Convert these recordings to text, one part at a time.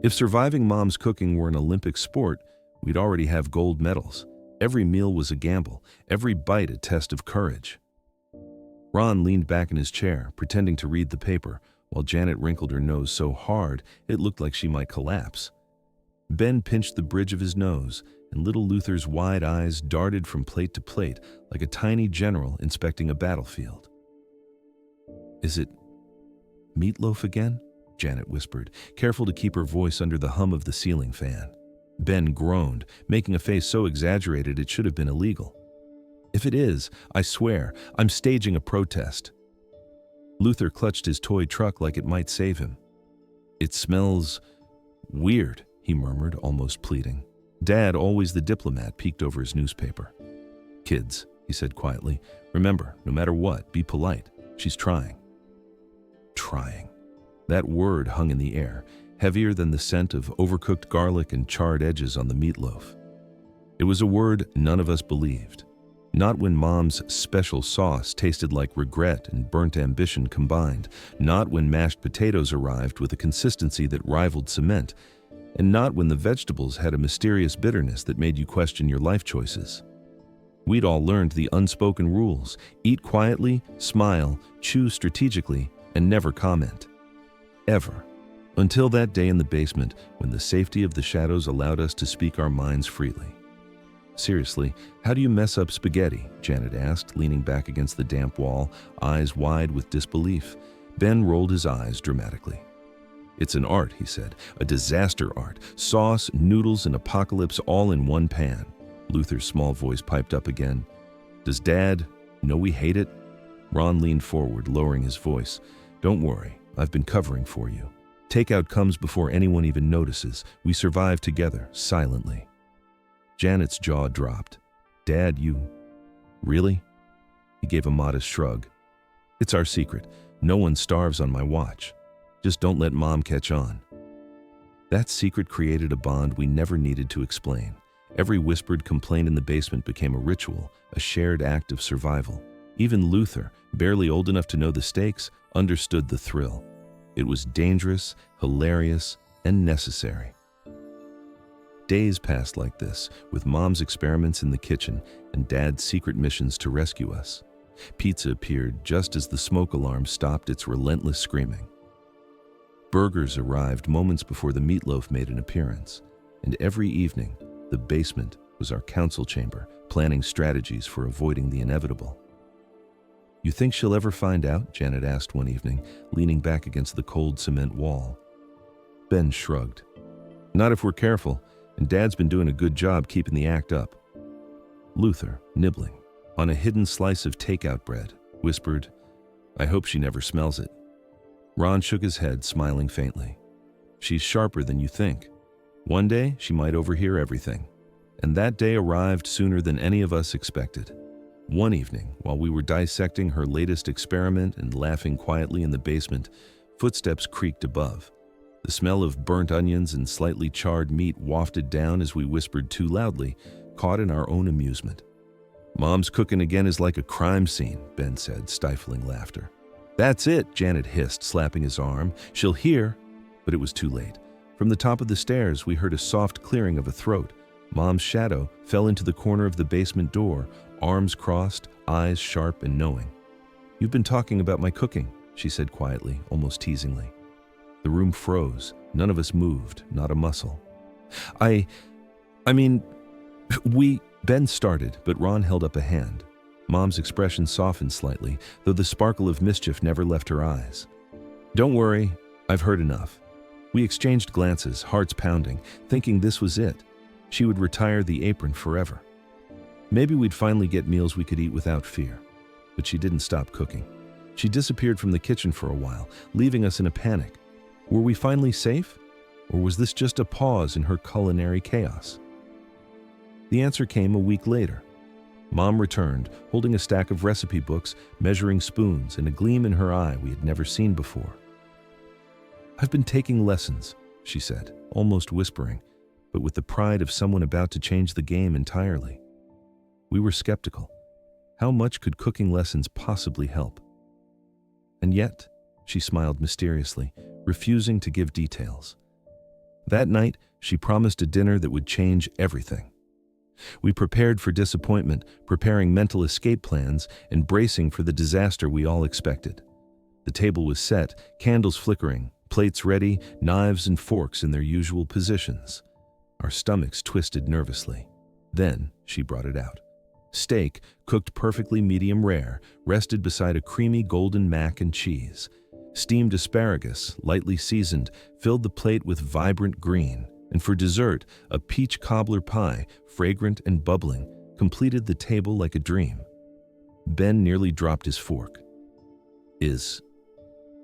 If surviving Mom's cooking were an Olympic sport, we'd already have gold medals. Every meal was a gamble, every bite a test of courage. Ron leaned back in his chair, pretending to read the paper, while Janet wrinkled her nose so hard it looked like she might collapse. Ben pinched the bridge of his nose, and little Luther's wide eyes darted from plate to plate like a tiny general inspecting a battlefield. "Is it meatloaf again?" Janet whispered, careful to keep her voice under the hum of the ceiling fan. Ben groaned, making a face so exaggerated it should have been illegal. "If it is, I swear, I'm staging a protest." Luther clutched his toy truck like it might save him. "It smells weird," he murmured, almost pleading. Dad, always the diplomat, peeked over his newspaper. "Kids," he said quietly, "remember, no matter what, be polite. She's trying." Trying. That word hung in the air, heavier than the scent of overcooked garlic and charred edges on the meatloaf. It was a word none of us believed. Not when Mom's special sauce tasted like regret and burnt ambition combined, not when mashed potatoes arrived with a consistency that rivaled cement, and not when the vegetables had a mysterious bitterness that made you question your life choices. We'd all learned the unspoken rules: eat quietly, smile, choose strategically, and never comment. Ever. Until that day in the basement when the safety of the shadows allowed us to speak our minds freely. "Seriously, how do you mess up spaghetti?" Janet asked, leaning back against the damp wall, eyes wide with disbelief. Ben rolled his eyes dramatically. "It's an art," he said, "a disaster art. Sauce, noodles, and apocalypse all in one pan." Luther's small voice piped up again. "Does Dad know we hate it?" Ron leaned forward, lowering his voice. "Don't worry, I've been covering for you. Takeout comes before anyone even notices. We survive together, silently." Janet's jaw dropped. "Dad, you... really?" He gave a modest shrug. "It's our secret. No one starves on my watch. Just don't let Mom catch on." That secret created a bond we never needed to explain. Every whispered complaint in the basement became a ritual, a shared act of survival. Even Luther, barely old enough to know the stakes, understood the thrill. It was dangerous, hilarious, and necessary. Days passed like this, with Mom's experiments in the kitchen and Dad's secret missions to rescue us. Pizza appeared just as the smoke alarm stopped its relentless screaming. Burgers arrived moments before the meatloaf made an appearance, and every evening, the basement was our council chamber, planning strategies for avoiding the inevitable. "You think she'll ever find out?" Janet asked one evening, leaning back against the cold cement wall. Ben shrugged. "Not if we're careful, and Dad's been doing a good job keeping the act up." Luther, nibbling on a hidden slice of takeout bread, whispered, "I hope she never smells it." Ron shook his head, smiling faintly. "She's sharper than you think. One day, she might overhear everything." And that day arrived sooner than any of us expected. One evening, while we were dissecting her latest experiment and laughing quietly in the basement, footsteps creaked above. The smell of burnt onions and slightly charred meat wafted down as we whispered too loudly, caught in our own amusement. "Mom's cooking again is like a crime scene," Ben said, stifling laughter. "That's it," Janet hissed, slapping his arm. "She'll hear." But it was too late. From the top of the stairs, we heard a soft clearing of a throat. Mom's shadow fell into the corner of the basement door, arms crossed, eyes sharp and knowing. "You've been talking about my cooking," she said quietly, almost teasingly. The room froze. None of us moved, not a muscle. I mean, Ben started, but Ron held up a hand. Mom's expression softened slightly, though the sparkle of mischief never left her eyes. "Don't worry, I've heard enough." We exchanged glances, hearts pounding, thinking this was it. She would retire the apron forever. Maybe we'd finally get meals we could eat without fear. But she didn't stop cooking. She disappeared from the kitchen for a while, leaving us in a panic. Were we finally safe? Or was this just a pause in her culinary chaos? The answer came a week later. Mom returned, holding a stack of recipe books, measuring spoons, and a gleam in her eye we had never seen before. "I've been taking lessons," she said, almost whispering, but with the pride of someone about to change the game entirely. We were skeptical. How much could cooking lessons possibly help? And yet, she smiled mysteriously, refusing to give details. That night, she promised a dinner that would change everything. We prepared for disappointment, preparing mental escape plans and bracing for the disaster we all expected. The table was set, candles flickering, plates ready, knives and forks in their usual positions. Our stomachs twisted nervously. Then she brought it out. Steak, cooked perfectly medium rare, rested beside a creamy golden mac and cheese. Steamed asparagus, lightly seasoned, filled the plate with vibrant green. And for dessert, a peach cobbler pie, fragrant and bubbling, completed the table like a dream. Ben nearly dropped his fork. Is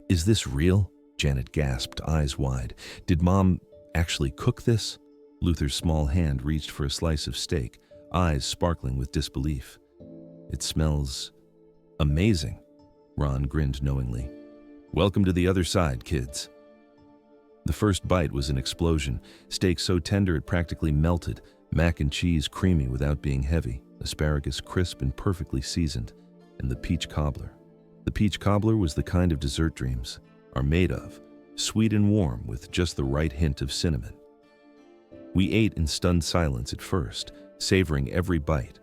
this real? Janet gasped, eyes wide. Did Mom actually cook this? Luther's small hand reached for a slice of steak, eyes sparkling with disbelief. It smells amazing, Ron grinned knowingly. Welcome to the other side, kids. The first bite was an explosion, steak so tender it practically melted, mac and cheese creamy without being heavy, asparagus crisp and perfectly seasoned, and the peach cobbler. The peach cobbler was the kind of dessert dreams are made of, sweet and warm with just the right hint of cinnamon. We ate in stunned silence at first, savoring every bite.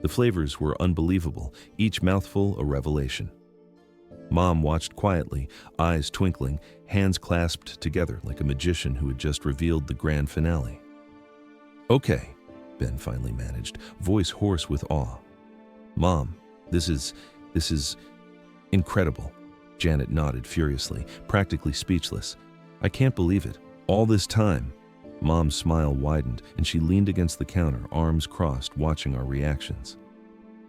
The flavors were unbelievable, each mouthful a revelation. Mom watched quietly, eyes twinkling, hands clasped together like a magician who had just revealed the grand finale. Okay, Ben finally managed, voice hoarse with awe. Mom, this is incredible. Janet nodded furiously, practically speechless. I can't believe it. All this time. Mom's smile widened and she leaned against the counter, arms crossed, watching our reactions.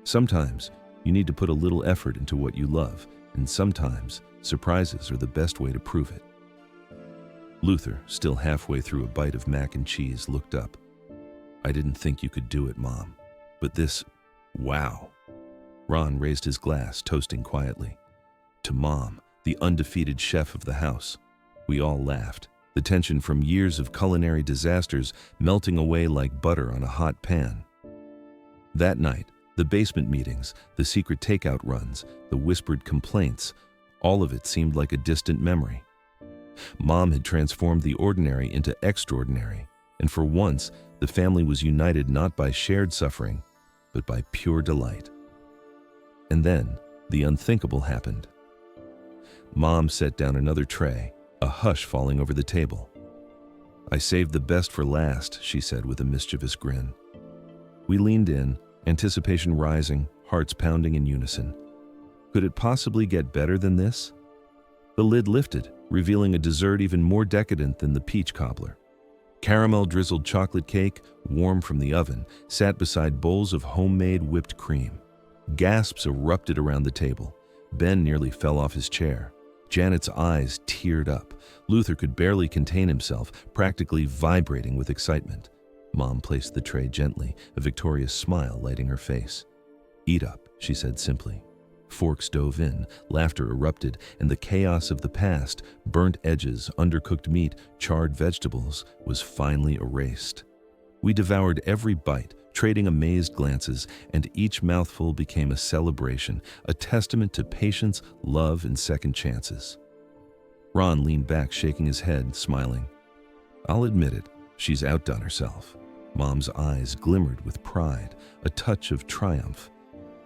Sometimes you need to put a little effort into what you love, and sometimes surprises are the best way to prove it. Luther, still halfway through a bite of mac and cheese, looked up. I didn't think you could do it, Mom. But this, wow. Ron raised his glass, toasting quietly. To Mom, the undefeated chef of the house. We all laughed, the tension from years of culinary disasters melting away like butter on a hot pan. That night, the basement meetings, the secret takeout runs, the whispered complaints, all of it seemed like a distant memory. Mom had transformed the ordinary into extraordinary, and for once, the family was united not by shared suffering, but by pure delight. And then, the unthinkable happened. Mom set down another tray, a hush falling over the table. I saved the best for last, she said with a mischievous grin. We leaned in, anticipation rising, hearts pounding in unison. Could it possibly get better than this? The lid lifted, revealing a dessert even more decadent than the peach cobbler. Caramel-drizzled chocolate cake, warm from the oven, sat beside bowls of homemade whipped cream. Gasps erupted around the table. Ben nearly fell off his chair. Janet's eyes teared up. Luther could barely contain himself, practically vibrating with excitement. Mom placed the tray gently, a victorious smile lighting her face. Eat up, she said simply. Forks dove in, laughter erupted, and the chaos of the past, burnt edges, undercooked meat, charred vegetables, was finally erased. We devoured every bite, trading amazed glances, and each mouthful became a celebration, a testament to patience, love, and second chances. Ron leaned back, shaking his head, smiling. I'll admit it, she's outdone herself. Mom's eyes glimmered with pride, a touch of triumph.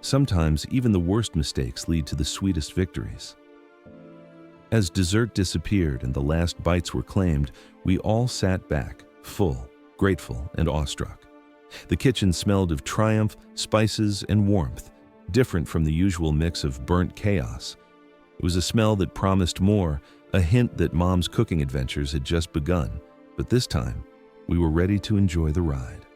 Sometimes even the worst mistakes lead to the sweetest victories. As dessert disappeared and the last bites were claimed, we all sat back, full, grateful, and awestruck. The kitchen smelled of triumph, spices, and warmth, different from the usual mix of burnt chaos. It was a smell that promised more, a hint that Mom's cooking adventures had just begun, but this time, we were ready to enjoy the ride.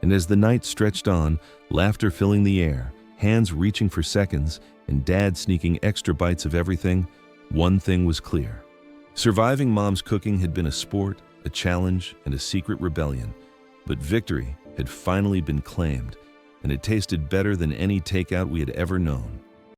And as the night stretched on, laughter filling the air, hands reaching for seconds, and Dad sneaking extra bites of everything, one thing was clear. Surviving Mom's cooking had been a sport, a challenge, and a secret rebellion, but victory had finally been claimed, and it tasted better than any takeout we had ever known.